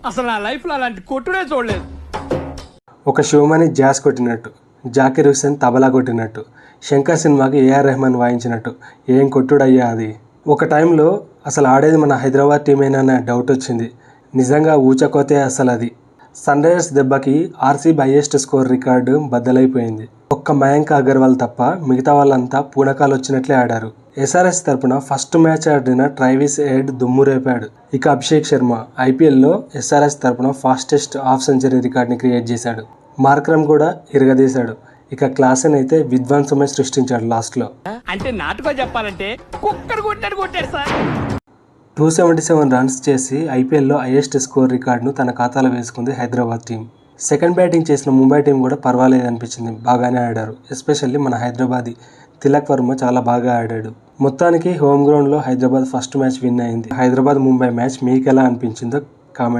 అసలు నా లైఫ్లో అలాంటి కొట్టుడే చూడలేదు. ఒక శివమణి జాస్ కొట్టినట్టు, జాకీర్ హుస్సేన్ తబలా కొట్టినట్టు, శంకర్ సినిమాకి ఏఆర్ రెహమాన్ వాయించినట్టు ఏం కొట్టుడయ్యా అది. ఒక టైంలో అసలు ఆడేది మన హైదరాబాద్ టీమేనా అనే డౌట్ వచ్చింది. నిజంగా ఊచకోతే అసలు అది. సన్ రైజర్స్ దెబ్బకి ఆర్సీబీ హైయెస్ట్ స్కోర్ రికార్డు బద్దలైపోయింది. ఒక్క మయాంక్ అగర్వాల్ తప్ప మిగతా వాళ్ళంతా పూనకాలు వచ్చినట్లే ఆడారు. ఎస్ఆర్ఎస్ తరపున ఫస్ట్ మ్యాచ్ ఆడిన ట్రైవిస్ హెడ్ దుమ్ము రేపాడు. ఇక అభిషేక్ శర్మ ఐపీఎల్లో ఎస్ఆర్ఎస్ తరపున ఫాస్టెస్ట్ హాఫ్ సెంచరీ రికార్డ్ని క్రియేట్ చేశాడు. మార్క్రమ్ కూడా ఇరగదీశాడు. ఇక క్లాసెన్ అయితే విధ్వంసమే సృష్టించాడు లాస్ట్లో. అంటే నాటుకో చెప్పాలంటే కుక్కర్ కొట్టాడు సార్. 277 రన్స్ చేసి ఐపీఎల్లో హైయెస్ట్ స్కోర్ రికార్డును తన ఖాతాలో వేసుకుంది హైదరాబాద్ టీం. సెకండ్ బ్యాటింగ్ చేసిన ముంబై టీం కూడా పర్వాలేదు అనిపించింది, బాగానే ఆడారు. ఎస్పెషల్లీ మన హైదరాబాదీ తిలక్ వర్మ చాలా బాగా ఆడాడు. మొత్తానికి హోమ్ గ్రౌండ్లో హైదరాబాద్ ఫస్ట్ మ్యాచ్ విన్ అయింది. హైదరాబాద్ ముంబై మ్యాచ్ మీకు ఎలా అనిపించిందో కామెంట్